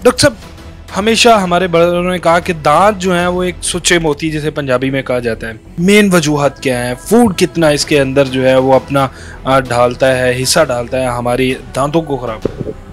Doctor साहब, हमेशा हमारे बड़ों ने कहा कि दांत जो हैं वो एक सुच्चे मोती जिसे पंजाबी में कहा जाता है। मेन वजूहत क्या है? फूड कितना इसके अंदर जो है वो अपना ढालता है, हिस्सा डालता है हमारी दांतों को खराब।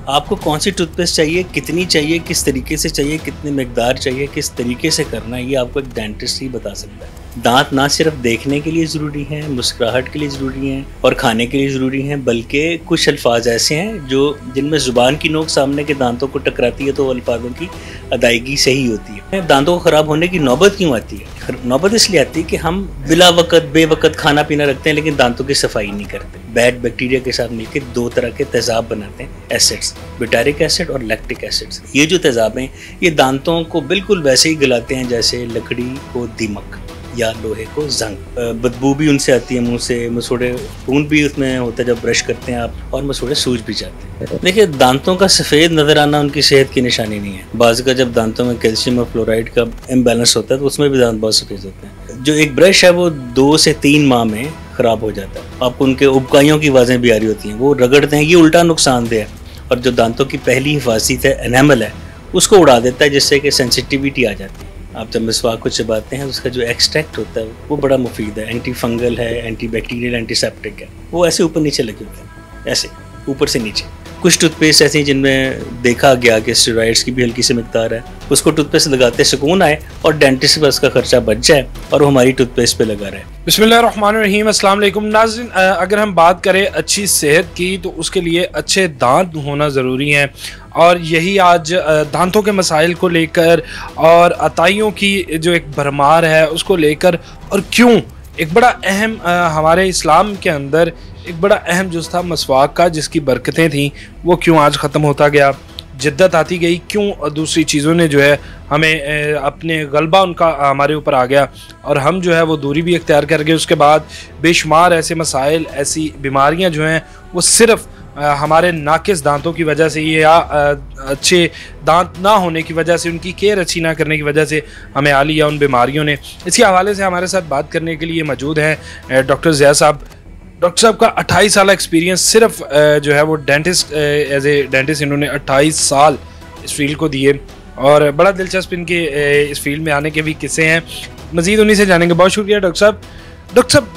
आपको कौन सी टूथपेस्ट चाहिए, कितनी चाहिए, किस तरीके से चाहिए, कितनी मिकदार चाहिए, किस तरीके से करना है, ये आपको एक डेंटिस्ट ही बता सकता है। दांत ना सिर्फ देखने के लिए ज़रूरी हैं, मुस्कुराहट के लिए ज़रूरी हैं और खाने के लिए ज़रूरी हैं, बल्कि कुछ अल्फाज ऐसे हैं जो जिनमें ज़ुबान की नोक सामने के दांतों को टकराती है तो अल्फाजों की अदायगी सही होती है। दांतों को ख़राब होने की नौबत क्यों आती है? नौबत इसलिए आती है कि हम बिला वक़्त बेवक़्त खाना पीना रखते हैं लेकिन दांतों की सफाई नहीं करते। बैड बैक्टीरिया के साथ मिलकर दो तरह के तेज़ाब बनाते हैं, एसिड्स, ब्यूटारिक एसिड और लैक्टिक एसिड्स। ये जो तेज़ाब हैं ये दांतों को बिल्कुल वैसे ही गलाते हैं जैसे लकड़ी को दीमक या लोहे को जंग। बदबू भी उनसे आती है मुंह से, मसूड़े खून भी उसमें होता है जब ब्रश करते हैं आप, और मसूड़े सूज भी जाते हैं। देखिए, दांतों का सफ़ेद नज़र आना उनकी सेहत की निशानी नहीं है। बाज़ का जब दांतों में कैल्शियम और फ्लोराइड का इम्बैलेंस होता है तो उसमें भी दांत बहुत सफ़ेद होते हैं। जो एक ब्रश है वो 2 से 3 माह में ख़राब हो जाता है। आपको उनके उबकाइयों की आवाज़ें भी आ रही होती हैं, वो रगड़ते हैं, ये उल्टा नुकसानदेह है। और जो दांतों की पहली हिफाजत है, एनामल है, उसको उड़ा देता है जिससे कि सेंसिटिविटी आ जाती है। आप जब मिसवाक को चबाते हैं उसका जो एक्सट्रैक्ट होता है वो बड़ा मुफीद है, एंटी फंगल है, एंटी बैक्टीरियल, एंटीसेप्टिक है। वो ऐसे ऊपर नीचे लगे होते हैं, ऐसे ऊपर से नीचे। कुछ टूथपेस्ट ऐसी जिनमें देखा गया कि स्टेरॉइड्स की भी हल्की सी मिकदार है, उसको टूथपेस्ट लगाते सुकून आए और डेंटिस्ट पर उसका खर्चा बच जाए और वो हमारी टूथपेस्ट पे लगा रहे। बिस्मिल्लाहिर्रहमानिर्रहीम, अस्सलाम वालेकुम नाज़रीन। अगर हम बात करें अच्छी सेहत की तो उसके लिए अच्छे दांत होना ज़रूरी हैं, और यही आज दांतों के मसाइल को लेकर और अताइयों की जो एक भरमार है उसको लेकर, और क्यों एक बड़ा अहम हमारे इस्लाम के अंदर एक बड़ा अहम जुज़ था मसवाक का, जिसकी बरकतें थीं, वो क्यों आज ख़त्म होता गया, जिद्दत आती गई, क्यों दूसरी चीज़ों ने जो है हमें अपने गलबा उनका हमारे ऊपर आ गया और हम जो है वो दूरी भी इख्तियार कर गए। उसके बाद बेशुमार ऐसे मसाइल, ऐसी बीमारियां जो हैं वो सिर्फ़ हमारे नाकिस दांतों की वजह से या अच्छे दांत ना होने की वजह से, उनकी केयर अच्छी ना करने की वजह से हमें आ लिया उन बीमारियों ने। इसके हवाले से हमारे साथ बात करने के लिए मौजूद हैं डॉक्टर ज़िया साहब। डॉक्टर साहब का 28 साल एक्सपीरियंस, सिर्फ जो है वो डेंटिस्ट, एज ए डेंटिस्ट इन्होंने 28 साल इस फील्ड को दिए, और बड़ा दिलचस्प इनके इस फील्ड में आने के भी किस्से हैं। मज़ीद उन्हीं से जानेंगे। बहुत शुक्रिया डॉक्टर साहब। डॉक्टर साहब,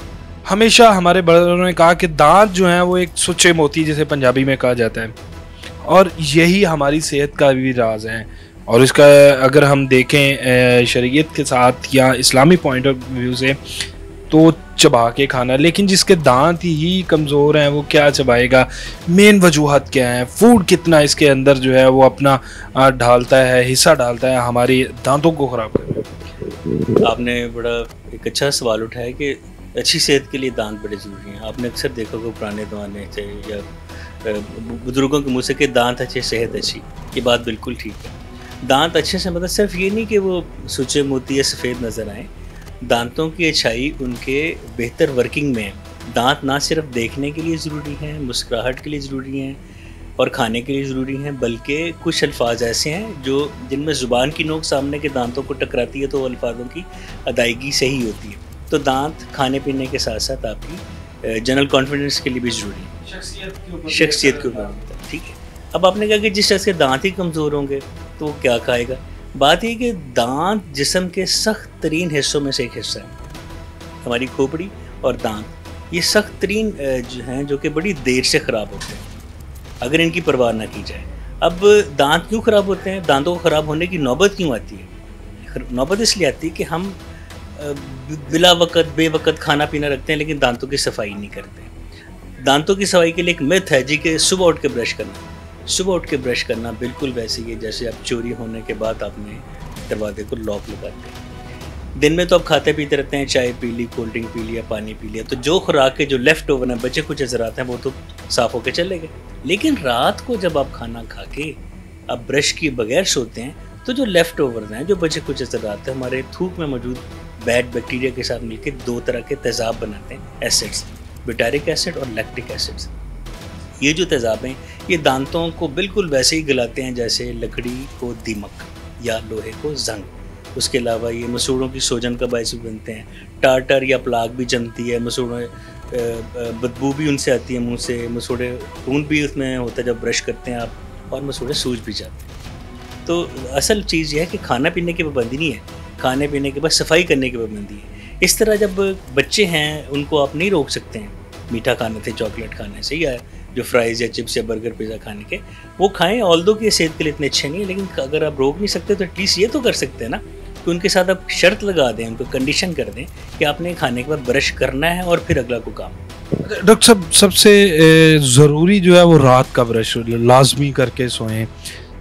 हमेशा हमारे बड़ों ने कहा कि दांत जो हैं वो एक सुच्चे मोती जिसे पंजाबी में कहा जाता है, और यही हमारी सेहत का भी राज है। और इसका अगर हम देखें शरीयत के साथ या इस्लामी पॉइंट ऑफ व्यू से तो चबा के खाना, लेकिन जिसके दांत ही कमज़ोर हैं वो क्या चबाएगा? मेन वजूहत क्या है? फूड कितना इसके अंदर जो है वो अपना ढालता है, हिस्सा डालता है हमारी दांतों को ख़राब करने। आपने बड़ा एक अच्छा सवाल उठाया कि अच्छी सेहत के लिए दांत बड़े ज़रूरी हैं। आपने अक्सर देखा होगा पुराने ज़माने से या बुज़ुर्गों के मुँह से कि दांत अच्छे सेहत अच्छी, ये बात बिल्कुल ठीक है। दांत अच्छे से मतलब सिर्फ ये नहीं कि वो सुच्चे मोती या सफ़ेद नज़र आएँ, दांतों की अच्छाई उनके बेहतर वर्किंग में है। दांत ना सिर्फ देखने के लिए ज़रूरी हैं, मुस्कुराहट के लिए ज़रूरी हैं और खाने के लिए ज़रूरी हैं, बल्कि कुछ अल्फाज ऐसे हैं जो जिनमें ज़ुबान की नोक सामने के दांतों को टकराती है तो अल्फाजों की अदायगी सही होती है। तो दांत खाने पीने के साथ साथ आपकी जनरल कॉन्फिडेंस के लिए भी ज़रूरी है, शख्सियत के ऊपर होता है। ठीक है, अब आपने कहा कि जिस शख्स के दांत ही कमज़ोर होंगे तो वो क्या खाएगा। बात यह कि दांत जिस्म के सख्त तरीन हिस्सों में से एक हिस्सा है। हमारी खोपड़ी और दांत ये सख्त तरीन जो हैं जो कि बड़ी देर से ख़राब होते हैं अगर इनकी परवाह ना की जाए। अब दांत क्यों ख़राब होते हैं, दांतों को ख़राब होने की नौबत क्यों आती है? नौबत इसलिए आती है कि हम बिला वक़्त बेवक़्त खाना पीना रखते हैं लेकिन दांतों की सफाई नहीं करते। दांतों की सफाई के लिए एक मिथ है जी कि सुबह उठ के ब्रश करना। सुबह उठ के ब्रश करना बिल्कुल वैसे ही है जैसे आप चोरी होने के बाद आपने दरवाजे को लॉक लगाते हैं। दिन में तो आप खाते पीते रहते हैं, चाय पी ली, कोल्ड ड्रिंक पी लिया, पानी पी लिया, तो जो खुराक के जो लेफ़्ट ओवर हैं, बचे कुछ ज़रात हैं, वो तो साफ़ होकर चले गए। लेकिन रात को जब आप खाना खा के आप ब्रश किए बगैर सोते हैं तो जो लेफ़्ट ओवर हैं, जो बचे कुछ ज़रात हैं, हमारे थूक में मौजूद बैड बैक्टीरिया के साथ मिलकर दो तरह के तेज़ाब बनाते हैं, एसिड्स, ब्यूटारिक एसिड और लैक्टिक एसिड्स। ये जो तेज़ाब हैं ये दांतों को बिल्कुल वैसे ही गलाते हैं जैसे लकड़ी को दीमक या लोहे को जंग। उसके अलावा ये मसूड़ों की सूजन का बायस भी बनते हैं, टार्टर या प्लाक भी जमती है, मसूड़ों बदबू भी उनसे आती है मुंह से, मसूड़े खून भी उसमें होता है जब ब्रश करते हैं आप, और मसूड़े सूज भी जाते हैं। तो असल चीज़ ये है कि खाना पीने की पाबंदी नहीं है, खाने पीने के बाद सफाई करने की पाबंदी है। इस तरह जब बच्चे हैं उनको आप नहीं रोक सकते हैं मीठा खाने से, चॉकलेट खाने से, या जो फ्राइज़ या चिप्स या बर्गर पिज़्ज़ा खाने के, वो खाएँ। ऑल्दो कि सेहत के लिए इतने अच्छे नहीं है, लेकिन अगर आप रोक नहीं सकते तो एटलीस्ट ये तो कर सकते हैं ना कि उनके साथ आप शर्त लगा दें, उनको कंडीशन कर दें कि आपने खाने के बाद ब्रश करना है और फिर अगला को काम। डॉक्टर साहब, सबसे ज़रूरी जो है वो रात का ब्रश लाजमी करके सोएं।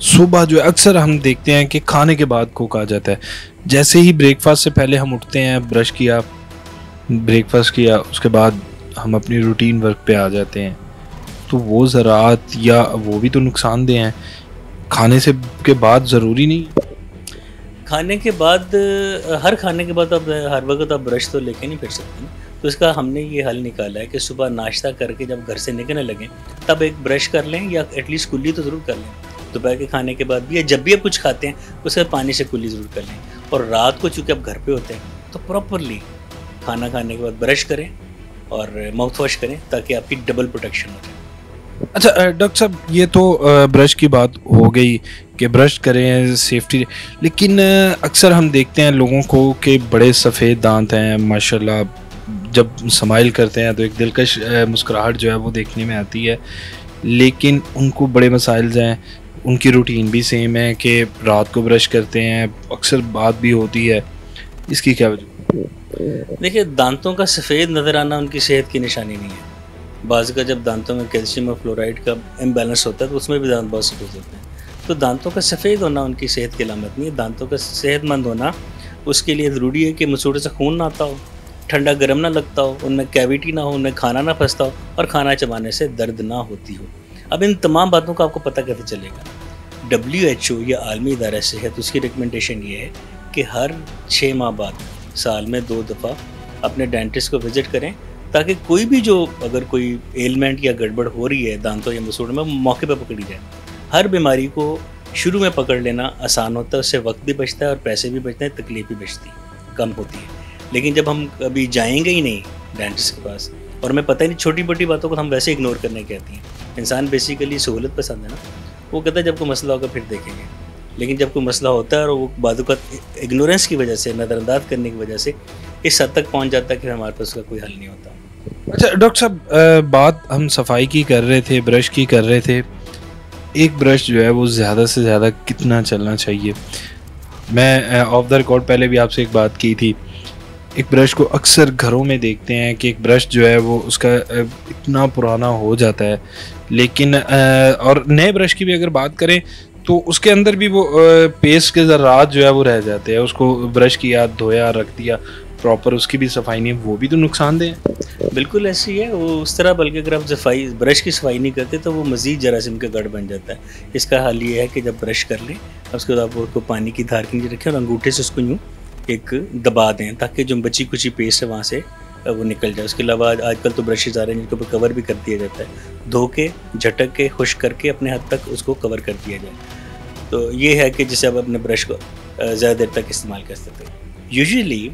सुबह जो है अक्सर हम देखते हैं कि खाने के बाद को कहा जाता है, जैसे ही ब्रेकफास्ट से पहले हम उठते हैं, ब्रश किया, ब्रेकफास्ट किया, उसके बाद हम अपनी रूटीन वर्क पे आ जाते हैं, तो वो ज़रात या वो भी तो नुकसानदेह हैं। खाने से के बाद ज़रूरी नहीं, खाने के बाद, हर खाने के बाद आप हर वक्त आप ब्रश तो लेके नहीं फिर सकते ना। तो इसका हमने ये हल निकाला है कि सुबह नाश्ता करके जब घर से निकलने लगें तब एक ब्रश कर लें, या एटलीस्ट कुल्ली तो ज़रूर कर लें। दोपहर के खाने के बाद भी, या जब भी आप कुछ खाते हैं उसके बाद पानी से कुल्ली ज़रूर कर लें। और रात को चूँकि आप घर पे होते हैं तो प्रॉपरली खाना खाने के बाद ब्रश करें और माउथ वॉश करें, ताकि आपकी डबल प्रोटेक्शन हो जाए। अच्छा डॉक्टर साहब, ये तो ब्रश की बात हो गई कि ब्रश करें सेफ्टी, लेकिन अक्सर हम देखते हैं लोगों को कि बड़े सफ़ेद दांत हैं माशाल्लाह, जब स्माइल करते हैं तो एक दिलकश मुस्कुराहट जो है वो देखने में आती है, लेकिन उनको बड़े मसाइल हैं। उनकी रूटीन भी सेम है कि रात को ब्रश करते हैं, अक्सर बात भी होती है, इसकी क्या वजह? देखिए, दांतों का सफ़ेद नज़र आना उनकी सेहत की निशानी नहीं है। बाज़ का जब दांतों में कैल्शियम और फ्लोराइड का इम्बैलेंस होता है तो उसमें भी दांत बहुत सफ़ेद होते हैं। तो दांतों का सफ़ेद होना उनकी सेहत की अलामत नहीं है। दांतों का सेहतमंद होना उसके लिए ज़रूरी है कि मसूड़े से खून ना आता हो, ठंडा गर्म ना लगता हो, उनमें कैविटी ना हो, उनमें खाना ना फंसता हो, और खाना चबाने से दर्द ना होती हो। अब इन तमाम बातों का आपको पता कैसे चलेगा? WHO या आलमी इदारा सेहत, उसकी रिकमेंडेशन ये है कि हर 6 माह बाद साल में 2 दफ़ा अपने डेंटिस्ट को विज़िट करें, ताकि कोई भी जो अगर कोई एलिमेंट या गड़बड़ हो रही है दांतों या मसूड़ों में, मौके पर पकड़ी जाए। हर बीमारी को शुरू में पकड़ लेना आसान होता है, उससे वक्त भी बचता है और पैसे भी बचते हैं, तकलीफ भी बचती कम होती है। लेकिन जब हम कभी जाएंगे ही नहीं डेंटिस्ट के पास, और हमें पता ही नहीं, छोटी मोटी बातों को हम वैसे इग्नोर करने कहती हैं। इंसान बेसिकली सहूलत पसंद है ना, वो कहता है जब कोई मसला होगा फिर देखेंगे। लेकिन जब कोई मसला होता है और वो बातों का इग्नोरेंस की वजह से, नज़रअंदाज करने की वजह से इस हद तक पहुँच जाता है कि हमारे पास उसका कोई हल नहीं होता। अच्छा डॉक्टर साहब, बात हम सफाई की कर रहे थे, ब्रश की कर रहे थे। एक ब्रश जो है वो ज़्यादा से ज़्यादा कितना चलना चाहिए? मैं ऑफ द रिकॉर्ड पहले भी आपसे एक बात की थी, एक ब्रश को अक्सर घरों में देखते हैं कि एक ब्रश जो है वो उसका इतना पुराना हो जाता है, लेकिन और नए ब्रश की भी अगर बात करें तो उसके अंदर भी वो पेस्ट के ज़रात जो है वो रह जाते हैं। उसको ब्रश किया, धोया, रख दिया, प्रॉपर उसकी भी सफाई नहीं, वो भी तो नुकसानदेह है। बिल्कुल ऐसी है वो उस तरह, बल्कि अगर आप सफाई ब्रश की सफाई नहीं करते तो वो मज़ीद जरासीम का गढ़ बन जाता है। इसका हल ये है कि जब ब्रश कर लें उसके बाद आप उसको पानी की धार के नीचे रखें और अंगूठे से उसको यूँ एक दबा दें, ताकि जो बची कुची पेस्ट है वहाँ से वो निकल जाए। उसके अलावा आजकल तो ब्रशेज़ आ रहे हैं जिनके ऊपर कवर भी कर दिया जाता है, धो के, झटक के, खुश करके अपने हद तक उसको कवर कर दिया जाए। तो ये है कि जिससे आप अपने ब्रश को ज़्यादा देर तक इस्तेमाल कर सकते हैं। यूजुअली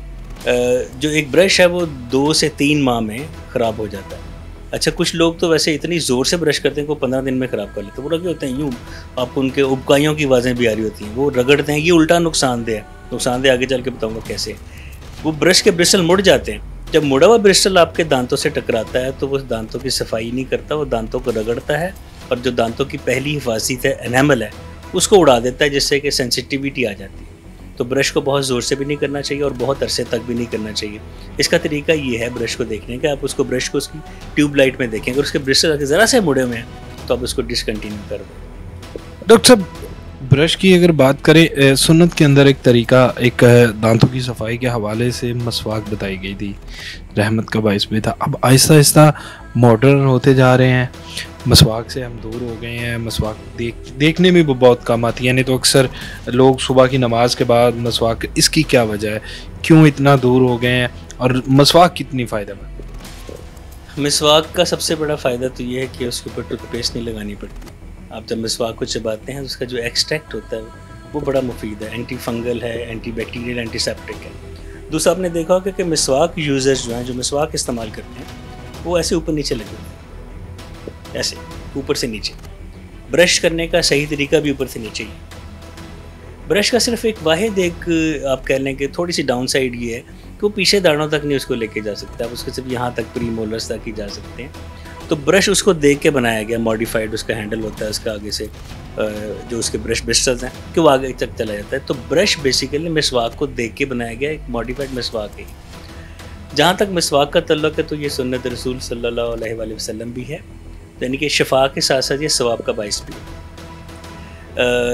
जो एक ब्रश है वो 2 से 3 माह में ख़राब हो जाता है। अच्छा, कुछ लोग तो वैसे इतनी ज़ोर से ब्रश करते हैं कि वो 15 दिन में ख़राब कर लेते हैं। वो लगे होते हैं यूँ, आपको उनके उबकाइयों की आवाज़ें भी आ रही होती हैं, वो रगड़ते हैं। ये उल्टा नुकसानदेह है। नुकसानदेह आगे चल के बताऊँगा कैसे। वो ब्रश के ब्रिस्टल मुड़ जाते हैं। जब मुड़ा हुआ ब्रिस्टल आपके दांतों से टकराता है तो वो दांतों की सफाई नहीं करता, वो दांतों को रगड़ता है और जो दांतों की पहली हिफाजत है, एनामल है, उसको उड़ा देता है, जिससे कि सेंसिटिविटी आ जाती है। तो ब्रश को बहुत ज़ोर से भी नहीं करना चाहिए और बहुत अरसे तक भी नहीं करना चाहिए। इसका तरीका ये है ब्रश को देखने का, आप उसको ब्रश को उसकी ट्यूब लाइट में देखें, अगर उसके ब्रिस्टल ज़रा से मुड़े हुए हैं तो आप उसको डिसकंटिन्यू कर दें। डॉक्टर साहब, ब्रश की अगर बात करें, सुन्नत के अंदर एक तरीका, एक दांतों की सफाई के हवाले से मसवाक बताई गई थी, रहमत का बाइस भी था। अब आहिस्ता आहिस्ता मॉडर्न होते जा रहे हैं, मसवाक से हम दूर हो गए हैं। मसवाक देखने में भी बहुत कम आती है, नहीं तो अक्सर लोग सुबह की नमाज के बाद मसवाक, इसकी क्या वजह है, क्यों इतना दूर हो गए हैं, और मसवाक कितनी फ़ायदेमंद? मिसवाक का सबसे बड़ा फ़ायदा तो ये है कि उसके ऊपर टूथपेस्ट नहीं लगानी पड़ती। आप जब मिसवाक को चबाते हैं तो उसका जो एक्सट्रैक्ट होता है वो बड़ा मुफीद है, एंटी फंगल है, एंटी बैक्टीरियल, एंटीसेप्टिक है। दूसरा, आपने देखा होगा कि मिसवाक यूज़र्स जो हैं, जो मिसवाक इस्तेमाल करते हैं, वो ऐसे ऊपर नीचे लगे होते हैं, ऐसे ऊपर से नीचे। ब्रश करने का सही तरीका भी ऊपर से नीचे ही। ब्रश का सिर्फ एक वाहिद एक आप कह लें कि थोड़ी सी डाउन साइड ये है कि वो पीछे दाढ़ों तक नहीं उसको लेके जा सकता, आप उसको सिर्फ यहाँ तक प्री मोलर्स तक ही जा सकते हैं। तो ब्रश उसको देख के बनाया गया, मॉडिफाइड उसका हैंडल होता है उसका आगे से जो उसके ब्रश ब्रिस्टल्स हैं कि वो आगे तक चला जाता है। तो ब्रश बेसिकली मिसवाक को देख के बनाया गया, एक मॉडिफाइड मिसवाक है। जहाँ तक मिसवाक का तल्लुक़ है तो ये सुन्नत रसूल सल्लल्लाहु अलैहि वसल्लम भी है, यानी कि शिफा के साथ साथ ये सवाब का बाइस भी है।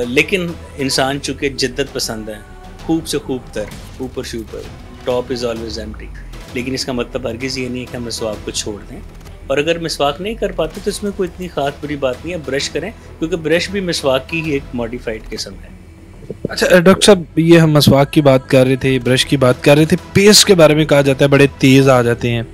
लेकिन इंसान चूँकि जिद्दत पसंद है, खूब से खूब तर, ऊपर से ऊपर, टॉप इज़ ऑलवेज एम्प्टी, लेकिन इसका मतलब हरगिज़ ये नहीं है कि हम मिसवाक को छोड़ दें। और अगर मिसवाक नहीं कर पाते तो इसमें कोई इतनी ख़ास बुरी बात नहीं है, ब्रश करें, क्योंकि ब्रश भी मिसवाक की ही एक मॉडिफाइड किस्म है। अच्छा डॉक्टर साहब, ये हम मसवाक की बात कर रहे थे, ब्रश की बात कर रहे थे, पेस्ट के बारे में कहा जाता है बड़े तेज़ आ जाते हैं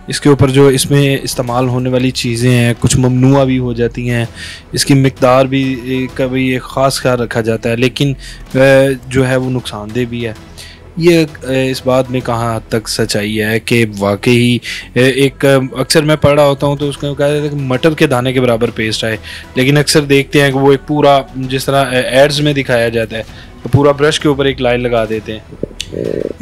इसके ऊपर, जो इसमें इस्तेमाल होने वाली चीज़ें हैं कुछ ममनुआ भी हो जाती हैं, इसकी मिकदार भी कभी एक ख़ास ख्याल रखा जाता है, लेकिन जो है वो नुकसानदेह भी है। ये इस बात में कहाँ हद तक सच्चाई है कि वाकई एक अक्सर मैं पढ़ रहा होता हूँ तो उसको कहा जाता है कि मटर के दाने के बराबर पेस्ट आए, लेकिन अक्सर देखते हैं कि वो एक पूरा जिस तरह एड्स में दिखाया जाता है तो पूरा ब्रश के ऊपर एक लाइन लगा देते हैं।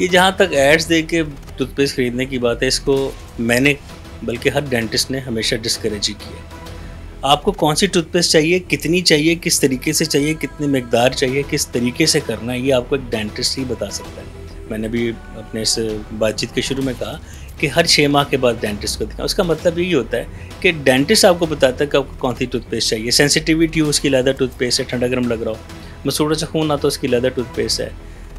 ये जहाँ तक एड्स दे के टूथपेस्ट ख़रीदने की बात है, इसको मैंने बल्कि हर डेंटिस्ट ने हमेशा डिस्करेज ही किया। आपको कौन सी टूथपेस्ट चाहिए, कितनी चाहिए, किस तरीके से चाहिए, कितनी मकदार चाहिए, किस तरीके से करना है, ये आपको एक डेंटिस्ट ही बता सकता है। मैंने भी अपने इस बातचीत के शुरू में कहा कि हर 6 माह के बाद डेंटिस्ट को दिखाएं। उसका मतलब यही होता है कि डेंटिस्ट आपको बताता है कि आपको कौन सी टूथपेस्ट चाहिए। सेंसिटिविटी हो उसकी लेदर टूथपेस्ट है, ठंडा गर्म लग रहा हो, मसूड़ा से खून आता तो उसकी लेदर टूथपेस्ट है।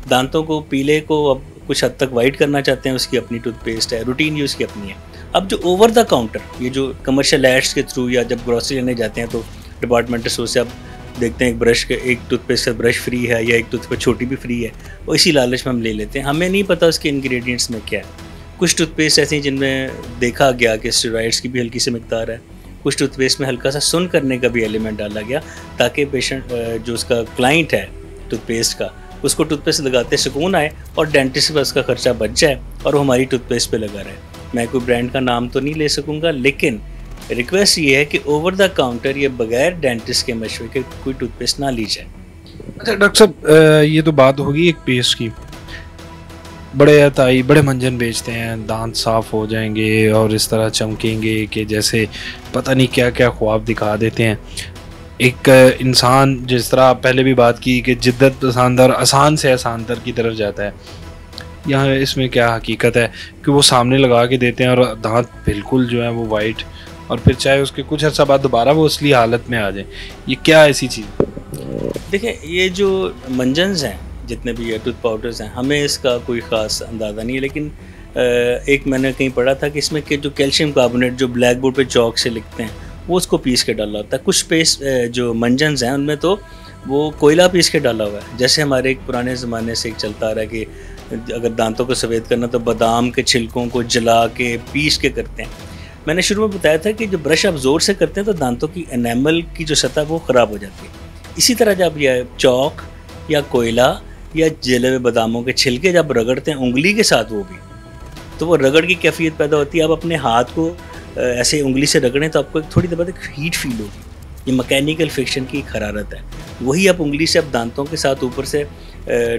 दांतों को पीले को अब कुछ हद तक वाइट करना चाहते हैं, उसकी अपनी टूथपेस्ट है। रूटीन यूज़ की अपनी है। अब जो ओवर द काउंटर, ये जो कमर्शियल एड्स के थ्रू या जब ग्रॉसरी लेने जाते हैं तो डिपार्टमेंटल स्टोर से आप देखते हैं एक ब्रश के एक टूथपेस्ट का ब्रश फ्री है या एक टूथपेस्ट छोटी भी फ्री है, और इसी लालच में हम ले लेते हैं। हमें नहीं पता उसके इंग्रेडिएंट्स में क्या है। कुछ टूथपेस्ट ऐसे हैं जिनमें देखा गया कि स्टेरॉइड्स की भी हल्की सी मिकदार है, कुछ टूथपेस्ट में हल्का सा सुन करने का भी एलिमेंट डाला गया ताकि पेशेंट जो उसका क्लाइंट है टूथपेस्ट का, उसको टूथपेस्ट लगाते सुकून आए और डेंटिस्ट पर उसका खर्चा बच जाए और वो हमारी टूथपेस्ट पे लगा रहे। मैं कोई ब्रांड का नाम तो नहीं ले सकूँगा, लेकिन रिक्वेस्ट ये है कि ओवर द काउंटर ये बगैर डेंटिस्ट के मशवरे के कोई टूथपेस्ट ना ली जाए। अच्छा डॉक्टर साहब, ये तो बात होगी एक पेस्ट की। बड़े अताई बड़े मंजन बेचते हैं, दांत साफ़ हो जाएंगे और इस तरह चमकेंगे कि जैसे पता नहीं क्या क्या ख्वाब दिखा देते हैं। एक इंसान जिस तरह आप पहले भी बात की कि जिद्दत पसंद और आसान से आसान तर की तरफ जाता है, यहाँ इसमें क्या हकीकत है कि वो सामने लगा के देते हैं और दांत बिल्कुल जो है वो वाइट, और फिर चाहे उसके कुछ अर्सा बाद दोबारा वो असली हालत में आ जाए। ये क्या ऐसी चीज़? देखें, ये जो मंजन्स हैं जितने भी टूथ पाउडर्स हैं, हमें इसका कोई ख़ास अंदाज़ा नहीं है, लेकिन एक मैंने कहीं पढ़ा था कि इसमें के जो कैल्शियम कार्बोनेट जो ब्लैक बोर्ड पे चौक से लिखते हैं वो उसको पीस के डाला होता है। कुछ पेस्ट जो मंजन्स हैं उनमें तो वो कोयला पीस के डाला हुआ है। जैसे हमारे एक पुराने ज़माने से एक चलता आ रहा है कि अगर दांतों को सफ़ेद करना तो बादाम के छिलकों को जला के पीस के करते हैं। मैंने शुरू में बताया था कि जो ब्रश आप ज़ोर से करते हैं तो दांतों की एनामल की जो सतह वो ख़राब हो जाती है। इसी तरह जब यह चौक या कोयला या जले हुए बादामों के छिलके जब रगड़ते हैं उंगली के साथ, वो भी तो वो रगड़ की कैफियत पैदा होती है। आप अपने हाथ को ऐसे उंगली से रगड़ें तो आपको थोड़ी देर बाद एक हीट फील होगी। ये मैकेनिकल फ्रिक्शन की एक हरारत है। वही आप उंगली से आप दांतों के साथ ऊपर से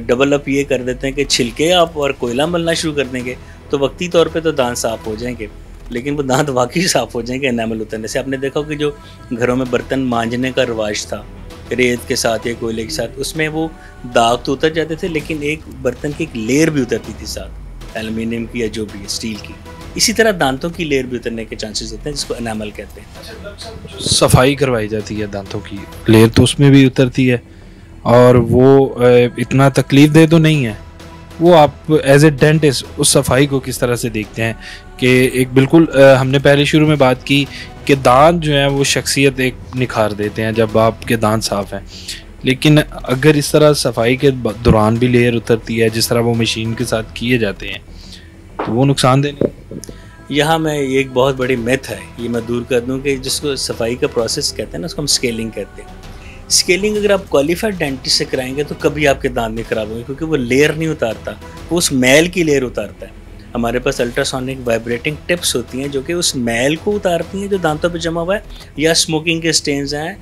डबल अप ये कर देते हैं कि छिलके आप और कोयला मलना शुरू कर देंगे तो वक्ती तौर पे तो दांत साफ़ हो जाएंगे, लेकिन वो दांत वाकई साफ़ हो जाएंगे एनामल उतरने से। आपने देखा कि जो घरों में बर्तन मांजने का रिवाज था रेत के साथ या कोयले के साथ, उसमें वो दाग तो उतर जाते थे लेकिन एक बर्तन की एक लेयर भी उतरती थी साथ, एल्युमिनियम की या जो भी है स्टील की। इसी तरह दांतों की लेयर भी उतरने के चांसेस होते हैं जिसको एनामल कहते हैं। सफाई करवाई जाती है दांतों की, लेयर तो उसमें भी उतरती है और वो इतना तकलीफ दे तो नहीं है। वो आप एज ए डेंटिस्ट उस सफाई को किस तरह से देखते हैं कि एक बिल्कुल हमने पहले शुरू में बात की कि दांत जो है वो शख्सियत एक निखार देते हैं जब आपके दांत साफ़ हैं, लेकिन अगर इस तरह सफाई के दौरान भी लेयर उतरती है जिस तरह वो मशीन के साथ किए जाते हैं तो वो नुकसानदेह नहीं। यहाँ मैं एक बहुत बड़ी मिथ है, ये मैं दूर कर दूँ कि जिसको सफाई का प्रोसेस कहते हैं ना, उसको हम स्केलिंग कहते हैं। स्केलिंग अगर आप क्वालिफाइड डेंटिस्ट से कराएंगे तो कभी आपके दांत नहीं खराब होंगे, क्योंकि वो लेयर नहीं उतारता, वो उस मैल की लेयर उतारता है। हमारे पास अल्ट्रासोनिक वाइब्रेटिंग टिप्स होती हैं जो कि उस मैल को उतारती हैं जो दांतों पे जमा हुआ है, या स्मोकिंग के स्टेन्स हैं,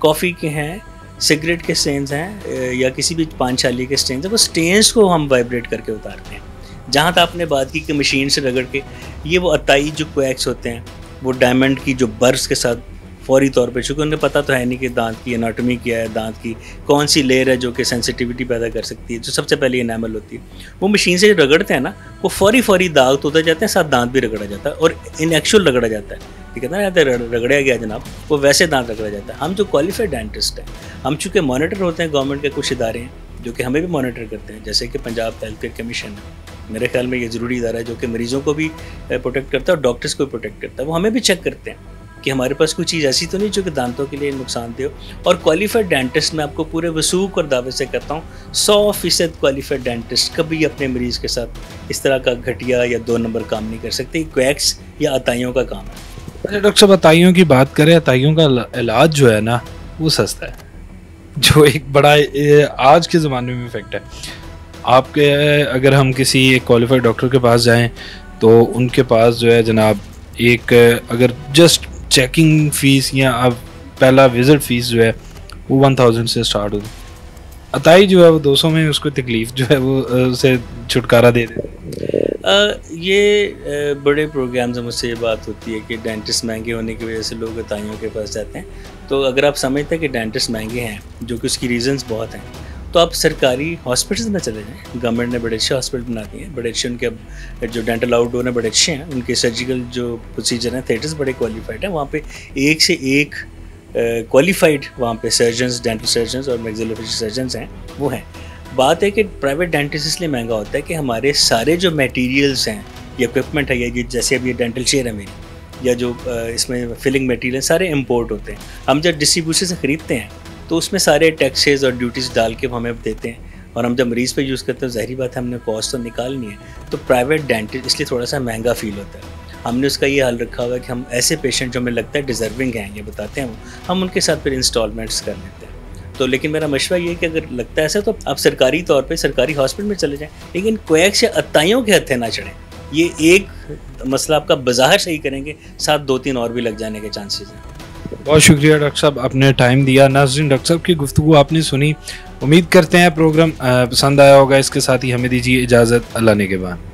कॉफ़ी के हैं, सिगरेट के स्टेन्स हैं या किसी भी पान छाली के स्टेन्स हैं, वो स्टेन्स को हम वाइब्रेट करके उतारते हैं। जहाँ तक आपने बात की कि मशीन से रगड़ के, ये वो अताई जो क्वैक्स होते हैं, वो डायमंड की जो बर्फ्स के साथ फौरी तौर पे, चूँकि उन्हें पता तो है नहीं कि दांत की एनाटॉमी क्या है, दांत की कौन सी लेयर है जो कि सेंसिटिविटी पैदा कर सकती है, जो सबसे पहले एनामल होती है, वो मशीन से जो रगड़ते हैं ना, वो फौरी दाग तो उतर जाते हैं, साथ दांत भी रगड़ा जाता है और इन एक्चुअल रगड़ा जाता है। ठीक है ना, रगड़ा गया जनाब, वो वैसे दांत रगड़ा जाता है। हम जो क्वालिफाइड डेंटिस्ट हैं, हम चूँकि मॉनिटर होते हैं, गवर्नमेंट के कुछ इदारे हैं जो कि हमें भी मॉनिटर करते हैं, जैसे कि पंजाब हेल्थ केयर कमीशन है, मेरे ख्याल में ये ज़रूरी इदारा है जो कि मरीज़ों को भी प्रोटेक्ट करता है और डॉक्टर्स को भी प्रोटेक्ट करता है। वो हमें भी चेक करते हैं कि हमारे पास कोई चीज़ ऐसी तो नहीं जो कि दांतों के लिए नुकसानदेह हो। और क्वालिफाइड डेंटिस्ट मैं आपको पूरे वसूख और दावे से कहता हूँ, 100% क्वालिफाइड डेंटिस्ट कभी अपने मरीज़ के साथ इस तरह का घटिया या 2 नंबर काम नहीं कर सकते। क्वैक्स या अताइयों का काम है। अच्छा डॉक्टर साहब, अताइयों की बात करें, अताइयों का इलाज जो है ना वो सस्ता है, जो एक बड़ा आज के ज़माने में इफेक्ट है। आपके अगर हम किसी एक क्वालिफाइड डॉक्टर के पास जाएं तो उनके पास जो है जनाब, एक अगर जस्ट चेकिंग फ़ीस या अब पहला विज़िट फ़ीस जो है वो 1000 से स्टार्ट होती है। अताई जो है वो 200 में उसको तकलीफ़ जो है वो उसे छुटकारा दे देती है। ये बड़े प्रोग्राम्स में मुझसे ये बात होती है कि डेंटिस्ट महंगे होने की वजह से लोग अताइयों के पास जाते हैं। तो अगर आप समझते हैं कि डेंटिस्ट महंगे हैं, जो कि उसकी रीज़न्स बहुत हैं, तो आप सरकारी हॉस्पिटल्स में चले जाएँ। गवर्नमेंट ने बड़े अच्छे हॉस्पिटल बना दिए हैं, बड़े अच्छे उनके अब जो डेंटल आउटडोर हैं बड़े अच्छे हैं, उनके सर्जिकल जो प्रोसीजर हैं, थिएटर्स बड़े क्वालिफाइड हैं। वहाँ पे एक से एक क्वालिफाइड वहाँ पे सर्जन्स, डेंटल सर्जन्स और मैक्सिलोफेशियल सर्जन्स हैं, वो हैं। बात है कि प्राइवेट डेंटिस्ट इसलिए महंगा होता है कि हमारे सारे जो मटेरियल्स हैं, ये इक्विपमेंट है, ये जैसे अब ये डेंटल चेयर है मेरी, या जो इसमें फिलिंग मटेरियल सारे इंपोर्ट होते हैं। हम जब डिस्ट्रीब्यूटर से ख़रीदते हैं तो उसमें सारे टैक्सेस और ड्यूटीज़ डाल के हमें देते हैं, और हम जब मरीज़ पे यूज़ करते हैं ज़ाहिर बात है हमने कॉस्ट तो निकालनी है। तो प्राइवेट डेंटिस्ट इसलिए थोड़ा सा महंगा फ़ील होता है। हमने उसका ये हाल रखा हुआ है कि हम ऐसे पेशेंट जो हमें लगता है डिज़र्विंग हैं, ये बताते हैं वो, हम उनके साथ फिर इंस्टॉलमेंट्स कर लेते हैं। तो लेकिन मेरा मशवरा ये है कि अगर लगता है ऐसा तो आप सरकारी तौर पे सरकारी हॉस्पिटल में चले जाएं, लेकिन क्वैक्स या अताइयों के हत्थे ना चढ़ें। ये एक मसला आपका बाज़ाहिर सही करेंगे, साथ 2-3 और भी लग जाने के चांसेस हैं। बहुत शुक्रिया डॉक्टर साहब, आपने टाइम दिया। नाज़रीन, डॉक्टर साहब की गुफ्तगू आपने सुनी, उम्मीद करते हैं प्रोग्राम पसंद आया होगा। इसके साथ ही हमें दीजिए इजाज़त, अल्लाह ने के बाद।